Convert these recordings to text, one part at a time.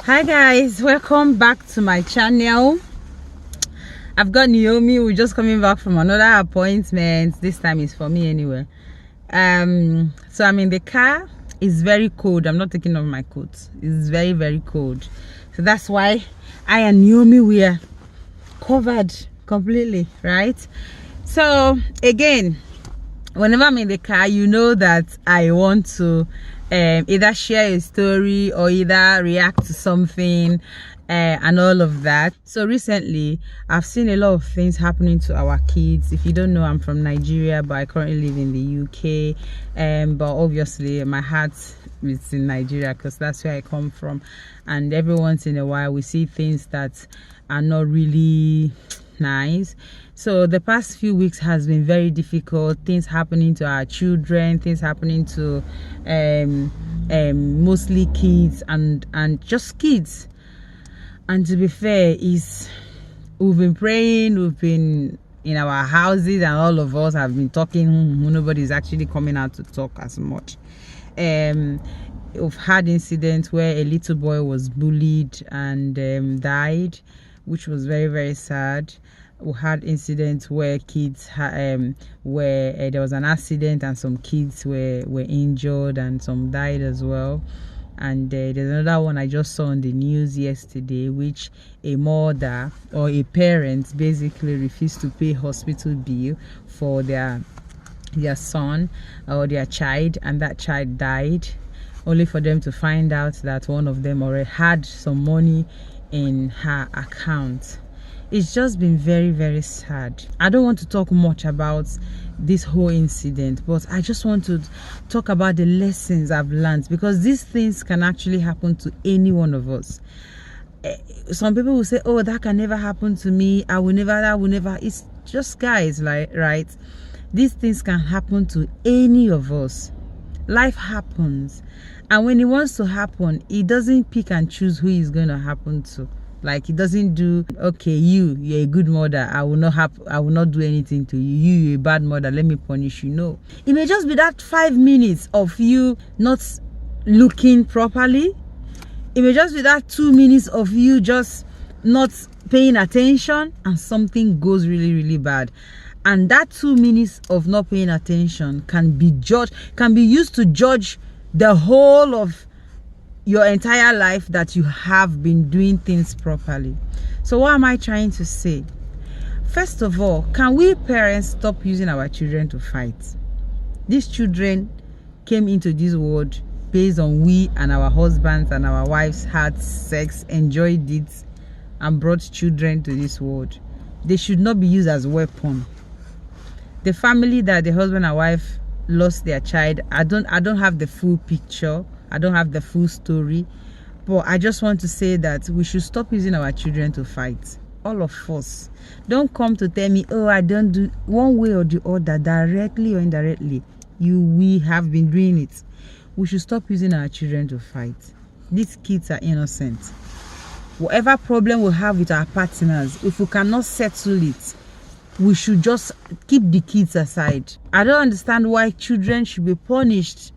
Hi guys, welcome back to my channel. I've got Naomi. We're just coming back from another appointment. This time is for me anyway. So I'm in the car. It's very cold. I'm not taking off my coat. It's very cold, so that's why I and Naomi, we are covered completely, right? So again, whenever I'm in the car, you know that I want to either share a story or either react to something and all of that. So recently I've seen a lot of things happening to our kids. If you don't know, I'm from Nigeria, but I currently live in the UK, but obviously my heart is in Nigeria because that's where I come from. And every once in a while we see things that are not really nice. So the past few weeks has been very difficult. Things happening to our children, things happening to mostly kids and just kids. And to be fair, we've been praying, we've been in our houses, and all of us have been talking. Nobody's actually coming out to talk as much. We've had incidents where a little boy was bullied and died, which was very sad. We had incidents where kids where there was an accident and some kids were injured and some died as well. And there's another one I just saw on the news yesterday, which a mother or a parent basically refused to pay hospital bill for their son or their child, and that child died, only for them to find out that one of them already had some money in her account. It's just been very sad. I don't want to talk much about this whole incident, but I just want to talk about the lessons I've learned, because these things can actually happen to any one of us. Some people will say, oh, that can never happen to me, that will never. It's just, guys, like, right, these things can happen to any of us. Life happens, and when it wants to happen, it doesn't pick and choose who is going to happen to. Like, it doesn't do, okay, you're a good mother, I will not do anything to you. You're a bad mother, let me punish you. No, it may just be that 5 minutes of you not looking properly. It may just be that 2 minutes of you just not paying attention, and something goes really bad. And that 2 minutes of not paying attention can be used to judge the whole of your entire life, that you have been doing things properly. So what am I trying to say? First of all, can we parents stop using our children to fight? These children came into this world based on we and our husbands and our wives had sex, enjoyed it, and brought children to this world. They should not be used as a weapon. The family that the husband and wife lost their child, I don't have the full picture, I don't have the full story, but I just want to say that we should stop using our children to fight. All of us. Don't come to tell me, oh, I don't do, one way or the other, directly or indirectly. We have been doing it. We should stop using our children to fight. These kids are innocent. Whatever problem we have with our partners, if we cannot settle it, we should just keep the kids aside. I don't understand why children should be punished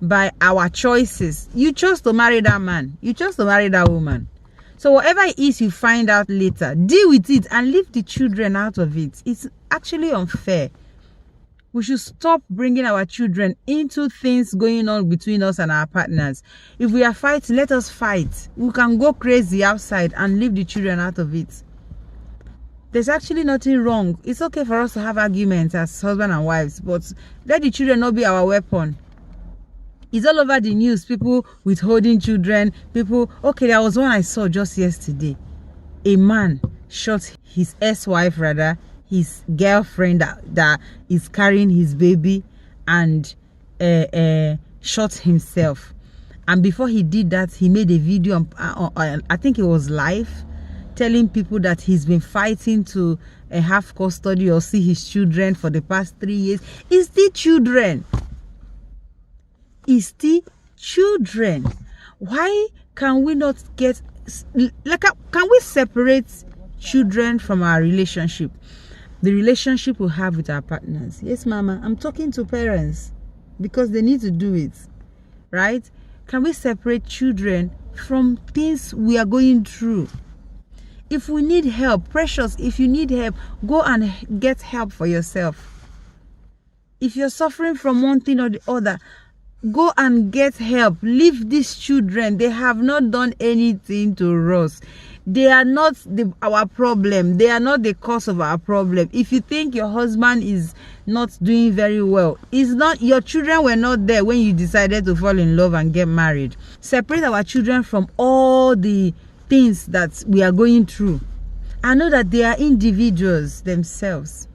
by our choices. You chose to marry that man, you chose to marry that woman, so whatever it is you find out later, deal with it and leave the children out of it. It's actually unfair. We should stop bringing our children into things going on between us and our partners. If we are fighting, let us fight. We can go crazy outside and leave the children out of it. There's actually nothing wrong. It's okay for us to have arguments as husband and wives, but let the children not be our weapon. It's all over the news, people withholding children, people. Okay, there was one I saw just yesterday. A man shot his ex-wife, rather, his girlfriend that is carrying his baby, and shot himself. And before he did that, he made a video, I think it was live, telling people that he's been fighting to have custody or see his children for the past 3 years. It's the children. It's the children. Why can we not get, like, can we separate children from our relationship? The relationship we have with our partners. Yes, mama, I'm talking to parents because they need to do it, right? Can we separate children from things we are going through. If we need help, precious, if you need help, go and get help for yourself. If you're suffering from one thing or the other, go and get help. Leave these children. They have not done anything to us. They are not our problem. They are not the cause of our problem. If you think your husband is not doing very well, it's not, your children were not there when you decided to fall in love and get married. Separate our children from all the things that we are going through. I know that they are individuals themselves,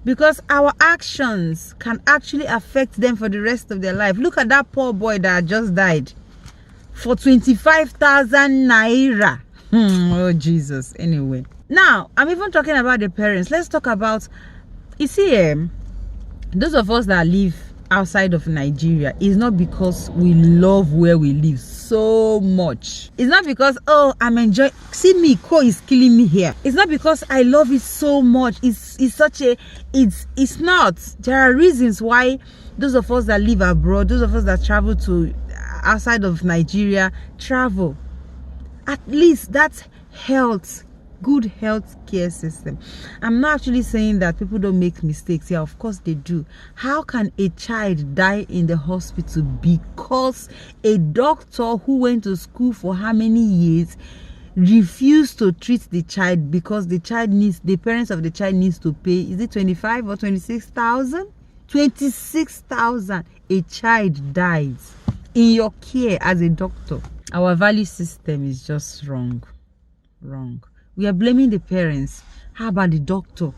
because our actions can actually affect them for the rest of their life. Look at that poor boy that just died for 25,000 naira. Oh Jesus. Anyway, now I'm even talking about the parents. Let's talk about, you see, those of us that live outside of Nigeria, is not because we love where we live so much. It's not because, oh, I'm enjoying, see me, co is killing me here. It's not because I love it so much. It's such a, it's not. There are reasons why those of us that live abroad, those of us that travel to outside of Nigeria, travel. At least that's health, good health care system. I'm not actually saying that people don't make mistakes. Yeah, of course they do. How can a child die in the hospital because a doctor who went to school for how many years refused to treat the child because the child needs, the parents of the child needs to pay, is it 25 or 26,000? 26,000. A child dies in your care as a doctor. Our value system is just wrong. We are blaming the parents. How about the doctor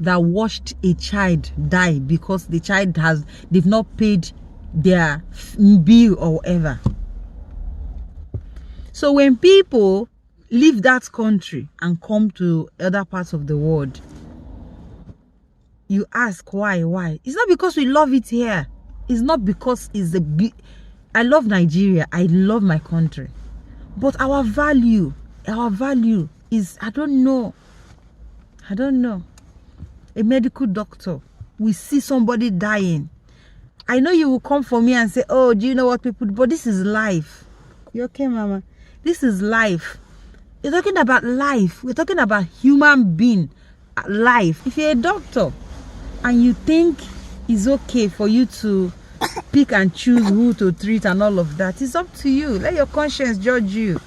that watched a child die because the child they've not paid their bill or whatever? So when people leave that country and come to other parts of the world, you ask why? It's not because we love it here. It's not because it's a big, I love Nigeria, I love my country, but our value is, I don't know. A medical doctor, we see somebody dying. I know you will come for me and say, oh, do you know what people do? But this is life. You okay, mama? This is life. We're talking about life. We're talking about human being life. If you're a doctor and you think it's okay for you to pick and choose who to treat and all of that, it's up to you. Let your conscience judge you.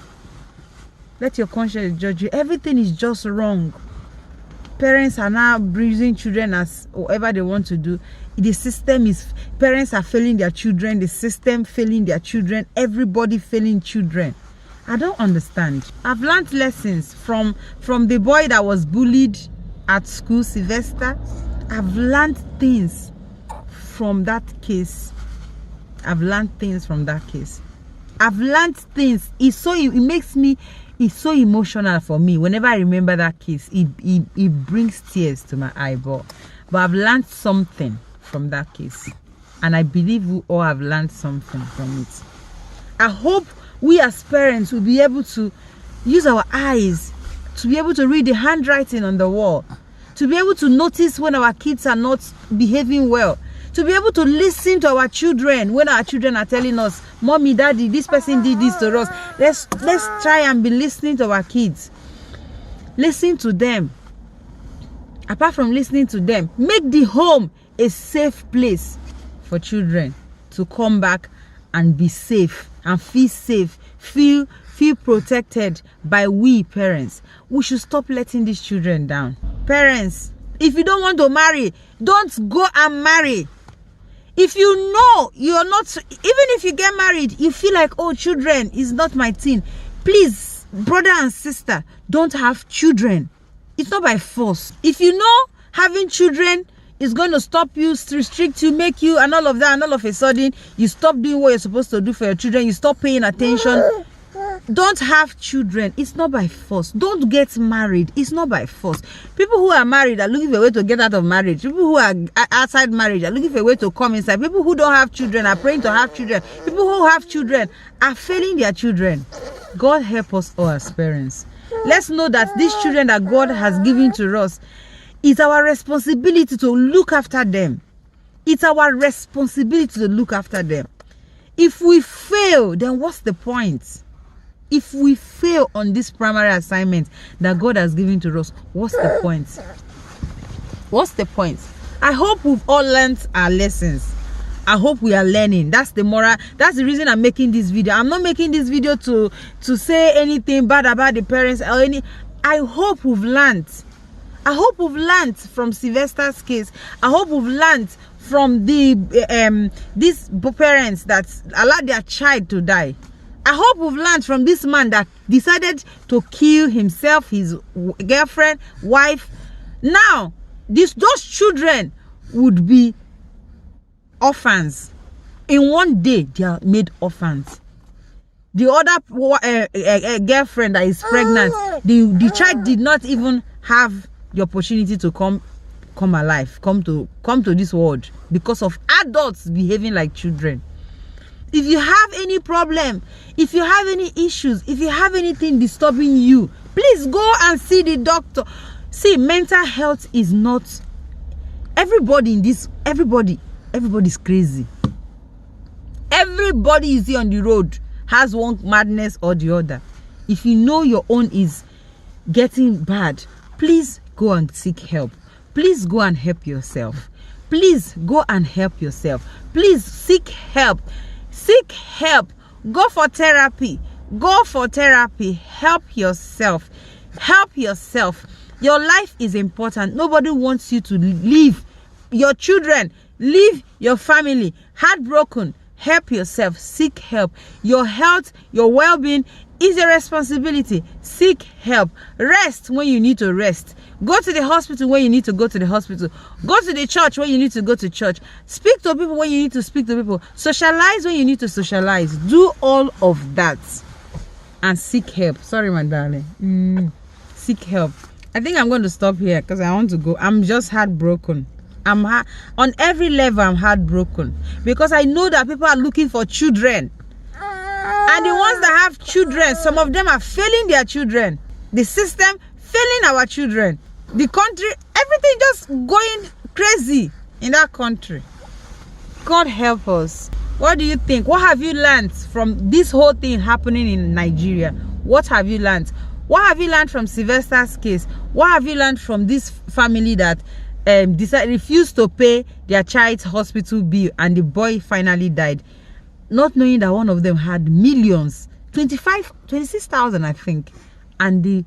Let your conscience judge you. Everything is just wrong. Parents are now breeding children as whatever they want to do. The system is, parents are failing their children, the system failing their children, everybody failing children. I don't understand. I've learned lessons from the boy that was bullied at school, Sylvester. I've learned things from that case. I've learned things. It makes me, it's so emotional for me. Whenever I remember that case, it brings tears to my eyeball. But I've learned something from that case, and I believe we all have learned something from it. I hope we as parents will be able to use our eyes to be able to read the handwriting on the wall, to be able to notice when our kids are not behaving well, to be able to listen to our children when our children are telling us, mommy, daddy, this person did this to us. Let's try and be listening to our kids. Listen to them. Apart from listening to them, make the home a safe place for children to come back and be safe and feel safe, feel protected by we parents. We should stop letting these children down. Parents, if you don't want to marry, don't go and marry. If you know you're not, even if you get married, you feel like, oh, children is not my thing, please, brother and sister, don't have children. It's not by force. If you know having children is going to stop you, restrict you, make you, and all of that, and all of a sudden, you stop doing what you're supposed to do for your children, you stop paying attention, don't have children. It's not by force. Don't get married. It's not by force. People who are married are looking for a way to get out of marriage. People who are outside marriage are looking for a way to come inside. People who don't have children are praying to have children. People who have children are failing their children. God help us all as parents. Let's know that these children that God has given to us, it's our responsibility to look after them. It's our responsibility to look after them. If we fail, then what's the point? If we fail on this primary assignment that God has given to us, what's the point? What's the point? I hope we've all learned our lessons. I hope we are learning. That's the moral. That's the reason I'm making this video. I'm not making this video to say anything bad about the parents or any. I hope we've learned. I hope we've learned from Sylvester's case. I hope we've learned from the these parents that allowed their child to die. I hope we've learned from this man that decided to kill himself, his girlfriend, wife. Now, those children would be orphans. In one day, they are made orphans. The other girlfriend that is pregnant, the child did not even have the opportunity to come alive, come to this world because of adults behaving like children. If you have any problem, if you have any issues, if you have anything disturbing you, please go and see the doctor. See, mental health is not everybody in this. Everybody's crazy. Everybody you see on the road has one madness or the other. If you know your own is getting bad, please go and seek help. Please go and help yourself. Please go and help yourself. Please seek help. Seek help. Go for therapy. Go for therapy. Help yourself. Help yourself. Your life is important. Nobody wants you to leave your children, leave your family heartbroken. Help yourself. Seek help. Your health, your well-being is a responsibility. Seek help. Rest when you need to rest. Go to the hospital when you need to go to the hospital. Go to the church when you need to go to church. Speak to people when you need to speak to people. Socialize when you need to socialize. Do all of that and seek help. Sorry, my darling. Seek help. I think I'm going to stop here because I want to go. I'm just heartbroken. On every level, I'm heartbroken because I know that people are looking for children. And the ones that have children, some of them are failing their children. The system failing our children. The country, everything just going crazy in that country. God help us. What do you think? What have you learned from this whole thing happening in Nigeria? What have you learned? What have you learned from Sylvester's case? What have you learned from this family that refused to pay their child's hospital bill and the boy finally died? Not knowing that one of them had millions, 26,000 I think, and the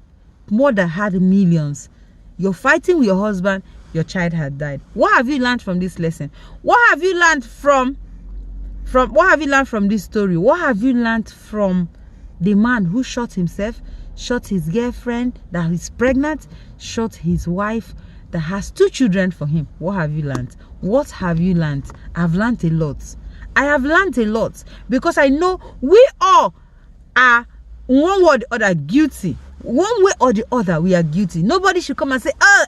mother had millions. You're fighting with your husband, your child had died. What have you learned from this lesson? What have you learned from what have you learned from this story? What have you learned from the man who shot himself, shot his girlfriend that is pregnant, shot his wife that has 2 children for him? What have you learned? What have you learned? I've learned a lot. I have learned a lot because I know we all are one way or the other guilty. One way or the other, we are guilty. Nobody should come and say, oh,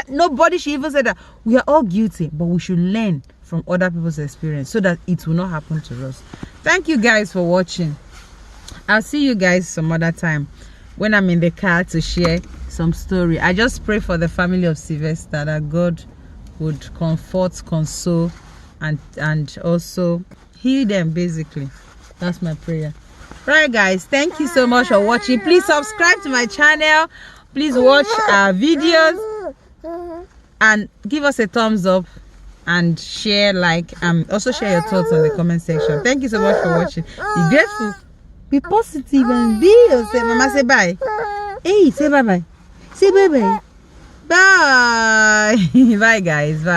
nobody should even say that. We are all guilty, but we should learn from other people's experience so that it will not happen to us. Thank you guys for watching. I'll see you guys some other time when I'm in the car to share some story. I just pray for the family of Sylvester that God would comfort, console, and also heal them. Basically, that's my prayer. Right, guys, thank you so much for watching. Please subscribe to my channel. Please watch our videos and give us a thumbs up and share, like, also share your thoughts on the comment section. Thank you so much for watching. Be grateful, be positive, and be yourself. Mama, say bye. Hey, say bye bye. Say bye bye. Bye. Bye, guys. Bye.